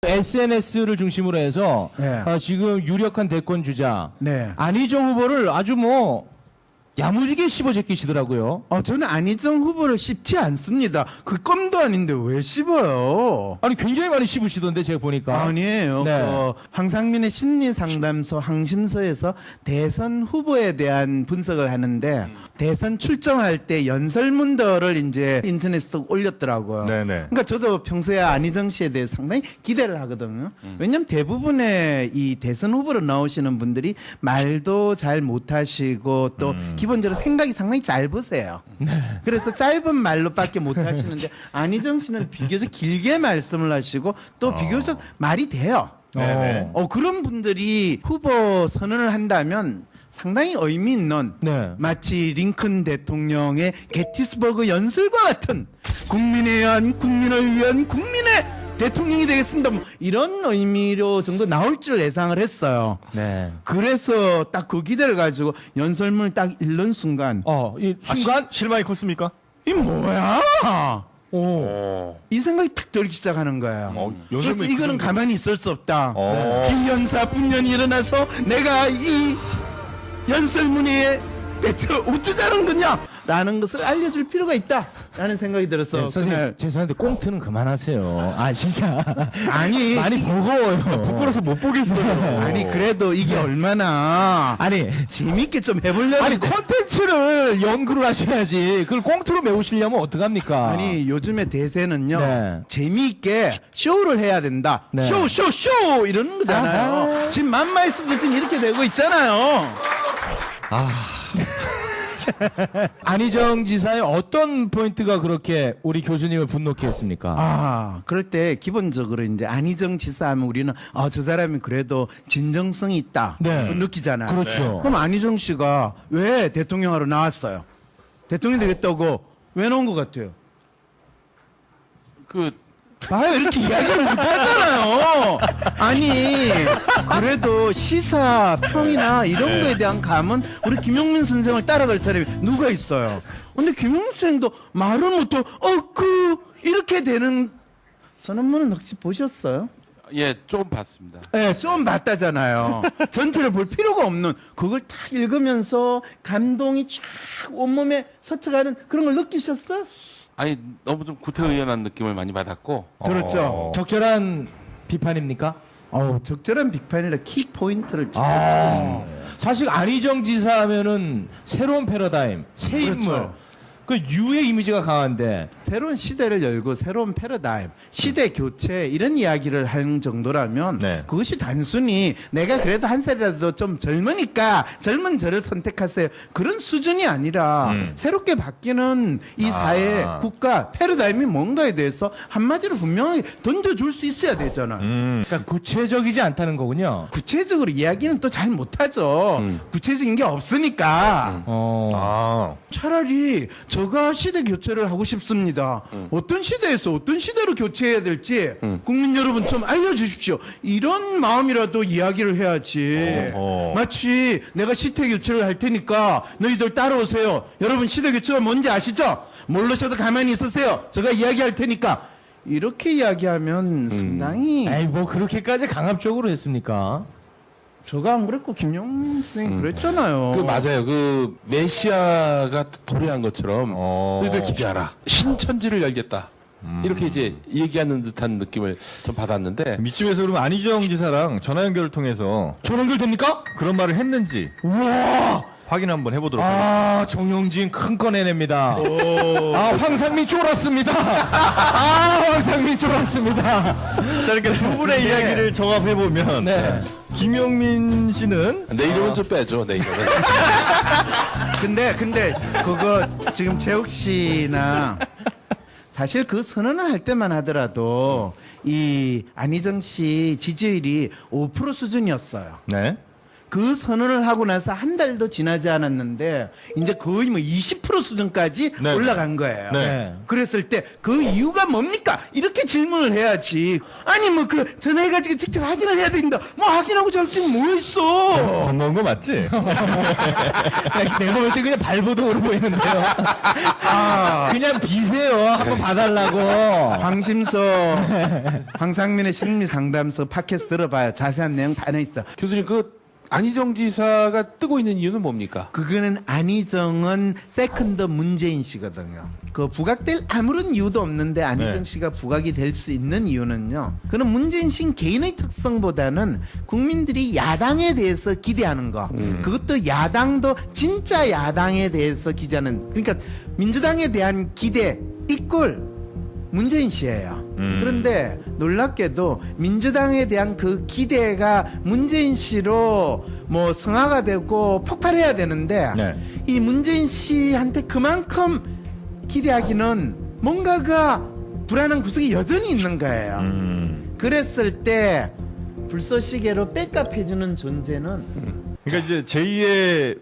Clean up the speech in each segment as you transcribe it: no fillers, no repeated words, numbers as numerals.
SNS를 중심으로 해서 네. 지금 유력한 대권 주자 네. 안희정 후보를 아주 야무지게 씹어제끼시더라고요. 저는 안희정 후보를 씹지 않습니다. 그 껌도 아닌데 왜 씹어요? 아니 굉장히 많이 씹으시던데 제가 보니까. 아니에요. 네. 황상민의 심리상담소 항심소에서 대선 후보에 대한 분석을 하는데 대선 출정할 때 연설문들을 이제 인터넷에 올렸더라고요. 네네. 그러니까 저도 평소에 안희정 씨에 대해 상당히 기대를 하거든요. 왜냐면 대부분의 이 대선 후보로 나오시는 분들이 말도 잘 못하시고 또 기본적으로 생각이 상당히 짧으세요. 그래서 짧은 말로밖에 못하시는데 안희정 씨는 비교적 길게 말씀을 하시고 또 비교적 말이 돼요. 네네. 그런 분들이 후보 선언을 한다면 상당히 의미 있는 네. 마치 링컨 대통령의 게티스버그 연설과 같은 국민에 의한 국민을 위한 국민의 대통령이 되겠습니다. 이런 의미로 정도 나올 줄 예상을 했어요. 네. 그래서 딱 그 기대를 가지고 연설문을 딱 읽는 순간 이 순간 실망이 컸습니까? 이 뭐야? 오. 이 생각이 탁 들기 시작하는 거예요. 그래서 연설문이 이거는 그 가만히 있을 수 없다. 어. 김연사 분연이 일어나서 내가 이 연설문에 대체 어쩌자는 거냐? 라는 것을 알려줄 필요가 있다. 라는 생각이 들어서 네, 선생님 그날 죄송한데 꽁트는 그만하세요. 아 진짜 아니 많이 버거워요. 부끄러워서 못 보겠어요. 아니 그래도 이게 얼마나 아니 재밌게 좀 해보려고 아니 컨텐츠를 연구를 하셔야지. 그걸 꽁트로 메우시려면 어떡합니까? 아니 요즘의 대세는요 네. 재미있게 쇼를 해야 된다. 네. 쇼 이러는 거잖아요. 아하. 지금 만마이스도 지금 이렇게 되고 있잖아요. 안희정 지사의 어떤 포인트가 그렇게 우리 교수님을 분노케 했습니까? 그럴 때 기본적으로 이제 안희정 지사 하면 우리는 저 사람이 그래도 진정성이 있다. 네. 느끼잖아요. 그렇죠. 그럼 안희정 씨가 왜 대통령하러 나왔어요? 대통령 되겠다고 왜 나온 것 같아요? 봐요, 이렇게 이야기를 못 하잖아요. 아니, 그래도 시사 평이나 이런 거에 대한 감은 우리 김용민 선생을 따라갈 사람이 누가 있어요? 근데 김용민 선생도 말을 못하고, 이렇게 되는 선언문은 혹시 보셨어요? 예, 조금 봤습니다. 네, 좀 맞다잖아요. 전체를 볼 필요가 없는, 그걸 딱 읽으면서 감동이 쫙 온몸에 스쳐가는 그런 걸 느끼셨어요? 아니, 너무 좀 구태의연한 느낌을 많이 받았고. 들었죠? 적절한 비판입니까? 적절한 비판이라 키 포인트를 잘 찍으시네요. 사실 안희정 지사 하면은 새로운 패러다임, 새 그렇죠. 인물, 그 유의 이미지가 강한데 새로운 시대를 열고 새로운 패러다임, 시대 교체 이런 이야기를 하는 정도라면 네. 그것이 단순히 내가 그래도 한 살이라도 좀 젊으니까 젊은 저를 선택하세요. 그런 수준이 아니라 새롭게 바뀌는 이 사회, 국가, 패러다임이 뭔가에 대해서 한마디로 분명하게 던져줄 수 있어야 되잖아요. 그러니까 구체적이지 않다는 거군요. 구체적으로 이야기는 또 잘 못하죠. 구체적인 게 없으니까. 차라리 저가 시대 교체를 하고 싶습니다. 어떤 시대에서 어떤 시대로 교체해야 될지 국민 여러분 좀 알려주십시오. 이런 마음이라도 이야기를 해야지. 마치 내가 시대 교체를 할 테니까 너희들 따라오세요. 여러분 시대 교체가 뭔지 아시죠? 모르셔도 가만히 있으세요. 제가 이야기할 테니까. 이렇게 이야기하면 상당히 에이 뭐 그렇게까지 강압적으로 했습니까? 저가 안 그랬고 김용민 선생님 그랬잖아요. 맞아요. 메시아가 도래한 것처럼 너희들 기대하라. 신천지를 열겠다. 이렇게 이제 얘기하는 듯한 느낌을 좀 받았는데. 이쯤에서 그러면 안희정 지사랑 전화 연결을 통해서 전화 연결됩니까? 그런 말을 했는지 우와! 확인 한번 해보도록 하겠습니다. 정용진 큰 거 내냅니다. 황상민 쫄았습니다. 황상민 쫄았습니다. 자, 이렇게 두 분의 이야기를 종합해보면 네. 김용민 씨는 내 이름은 좀 빼줘, 내 이름은. 근데 그거 지금 재욱 씨나 사실 그 선언을 할 때만 하더라도 이 안희정 씨 지지율이 5% 수준이었어요. 네. 그 선언을 하고 나서 한 달도 지나지 않았는데 이제 거의 뭐 20% 수준까지 네. 올라간 거예요. 네. 그랬을 때 그 이유가 뭡니까? 이렇게 질문을 해야지. 아니 뭐 그 전화해가지고 직접 확인을 해야 된다. 뭐 확인하고 저렇게 뭐 있어? 건너온 거 맞지? 내가 볼 때 그냥 발버둥으로 보이는데요. 그냥 비세요. 한번 봐달라고. 황심소 황상민의 심리 상담소 팟캐스트 들어봐요. 자세한 내용 다 나있어. 교수님 그 안희정 지사가 뜨고 있는 이유는 뭡니까? 그거는 안희정은 세컨더 문재인 씨거든요. 그 부각될 아무런 이유도 없는데 안희정 네. 씨가 부각이 될 수 있는 이유는요. 그는 문재인 씨 개인의 특성보다는 국민들이 야당에 대해서 기대하는 거. 그것도 야당도 진짜 야당에 대해서 기대하는. 그러니까 민주당에 대한 기대 이꼴 문재인 씨예요. 그런데 놀랍게도 민주당에 대한 그 기대가 문재인 씨로 뭐 성화가 되고 폭발해야 되는데 네. 이 문재인 씨한테 그만큼 기대하기는 뭔가가 불안한 구석이 여전히 있는 거예요. 그랬을 때 불쏘시개로 백업 해주는 존재는 그러니까 이제 제2의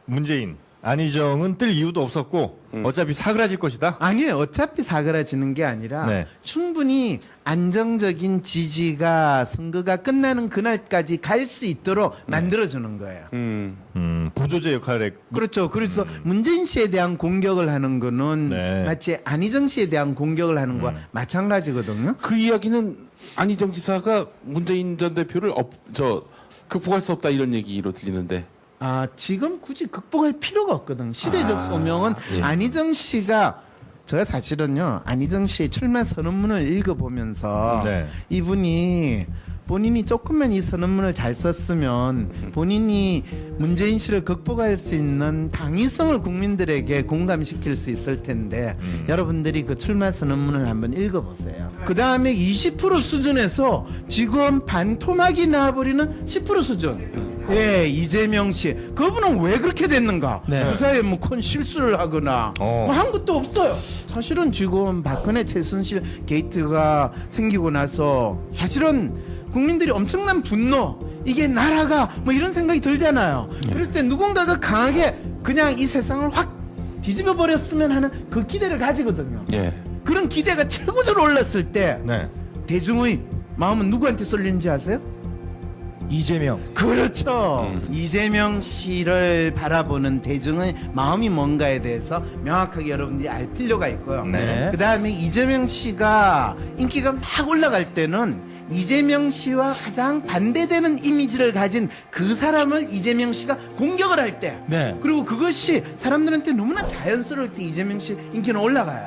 문재인 안희정은 뜰 이유도 없었고 어차피 사그라질 것이다. 아니에요. 어차피 사그라지는 게 아니라 네. 충분히 안정적인 지지가 선거가 끝나는 그날까지 갈 수 있도록 만들어주는 거예요. 보조제 역할에 그렇죠. 그래서 문재인 씨에 대한 공격을 하는 거는 네. 마치 안희정 씨에 대한 공격을 하는 거와 마찬가지거든요. 그 이야기는 안희정 지사가 문재인 전 대표를 극복할 수 없다 이런 얘기로 들리는데. 지금 굳이 극복할 필요가 없거든. 시대적 소명은 예. 안희정 씨가 제가 사실은요 안희정 씨의 출마 선언문을 읽어보면서 네. 이분이 본인이 조금만 이 선언문을 잘 썼으면 본인이 문재인 씨를 극복할 수 있는 당위성을 국민들에게 공감시킬 수 있을 텐데 여러분들이 그 출마 선언문을 한번 읽어보세요. 그 다음에 20% 수준에서 지금 반토막이 나버리는 10% 수준. 예, 이재명 씨. 그분은 왜 그렇게 됐는가? 네. 그 사이에 뭐 큰 실수를 하거나 뭐 한 것도 없어요. 사실은 지금 박근혜 최순실 게이트가 생기고 나서 사실은 국민들이 엄청난 분노, 이게 나라가 뭐 이런 생각이 들잖아요. 그럴 때 누군가가 강하게 그냥 이 세상을 확 뒤집어 버렸으면 하는 그 기대를 가지거든요. 예. 그런 기대가 최고조로 올랐을 때 네. 대중의 마음은 누구한테 쏠리는지 아세요? 이재명. 그렇죠. 이재명 씨를 바라보는 대중의 마음이 뭔가에 대해서 명확하게 여러분들이 알 필요가 있고요. 네. 그 다음에 이재명 씨가 인기가 막 올라갈 때는 이재명 씨와 가장 반대되는 이미지를 가진 그 사람을 이재명 씨가 공격을 할 때, 네. 그리고 그것이 사람들한테 너무나 자연스럽게 이재명 씨 인기는 올라가요.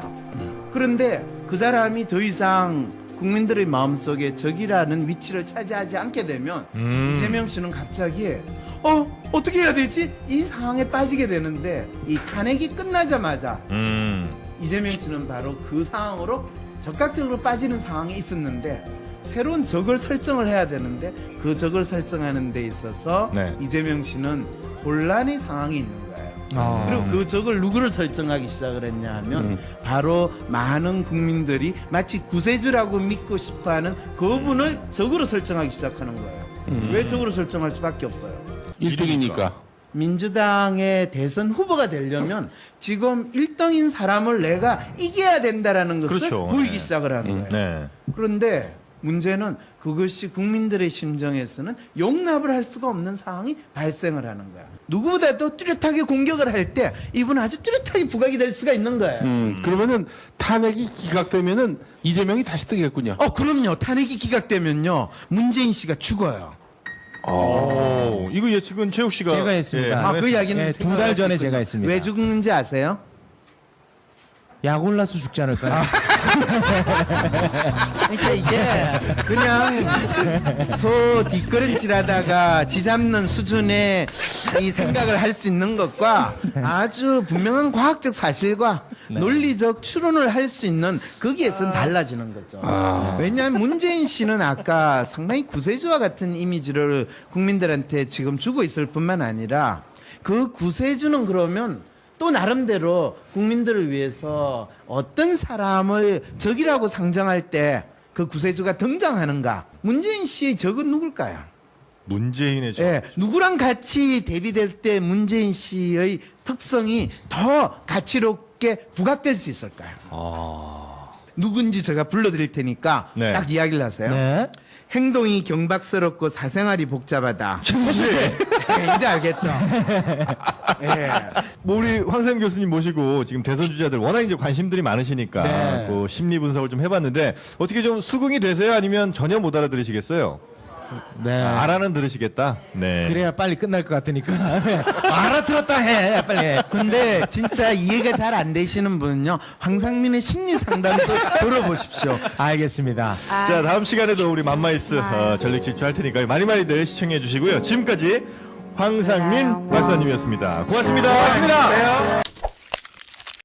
그런데 그 사람이 더 이상 국민들의 마음속에 적이라는 위치를 차지하지 않게 되면 이재명 씨는 갑자기 어떻게 해야 되지? 이 상황에 빠지게 되는데 이 탄핵이 끝나자마자 이재명 씨는 바로 그 상황으로 적극적으로 빠지는 상황에 있었는데 새로운 적을 설정을 해야 되는데 그 적을 설정하는 데 있어서 네. 이재명 씨는 혼란의 상황이 있는 거예요. 그리고 그 적을 누구를 설정하기 시작을 했냐 하면 바로 많은 국민들이 마치 구세주라고 믿고 싶어하는 그분을 적으로 설정하기 시작하는 거예요. 왜 적으로 설정할 수밖에 없어요? 1등이니까. 민주당의 대선 후보가 되려면 지금 1등인 사람을 내가 이겨야 된다라는 것을 그렇죠. 보이기 네. 시작을 하는 거예요. 네. 그런데 문제는 그것이 국민들의 심정에서는 용납을 할 수가 없는 상황이 발생을 하는 거야. 누구보다도 뚜렷하게 공격을 할 때 이분은 아주 뚜렷하게 부각이 될 수가 있는 거예요. 그러면은 탄핵이 기각되면은 이재명이 다시 뜨겠군요. 그럼요. 탄핵이 기각되면요. 문재인 씨가 죽어요. 이거 예측은 최욱 씨가 제가 했습니다. 그 이야기는 네, 2달 전에 제가 했습니다. 왜 죽는지 아세요? 약 올라서 죽지 않을까요? 그러니까 이게 그냥 소 뒷걸음질하다가 지 잡는 수준의 이 생각을 할 수 있는 것과 아주 분명한 과학적 사실과 논리적 추론을 할 수 있는 거기에서는 달라지는 거죠. 왜냐하면 문재인 씨는 아까 상당히 구세주와 같은 이미지를 국민들한테 지금 주고 있을 뿐만 아니라 그 구세주는 그러면 또 나름대로 국민들을 위해서 어떤 사람을 적이라고 상정할 때 그 구세주가 등장하는가? 문재인 씨의 적은 누굴까요? 문재인의 저 예, 누구랑 같이 대비될 때 문재인 씨의 특성이 더 가치롭게 부각될 수 있을까요? 누군지 제가 불러드릴 테니까 네. 딱 이야기를 하세요. 네. 행동이 경박스럽고 사생활이 복잡하다. 네, 이제 알겠죠? 예. 뭐 우리 황쌤 교수님 모시고 지금 대선 주자들 워낙 이제 관심들이 많으시니까 네. 그 심리 분석을 좀 해봤는데 어떻게 좀 수긍이 되세요? 아니면 전혀 못 알아들으시겠어요? 네. 알아는 들으시겠다. 네. 그래야 빨리 끝날 것 같으니까. 알아들었다 해, 빨리. 근데 진짜 이해가 잘 안 되시는 분은요, 황상민의 심리 상담소 들어보십시오. 알겠습니다. 자, 다음 시간에도 우리 맘마이스 전력 질주할 테니까요. 많이들 시청해 주시고요. 지금까지 황상민 박사님이었습니다. 고맙습니다. 고맙습니다.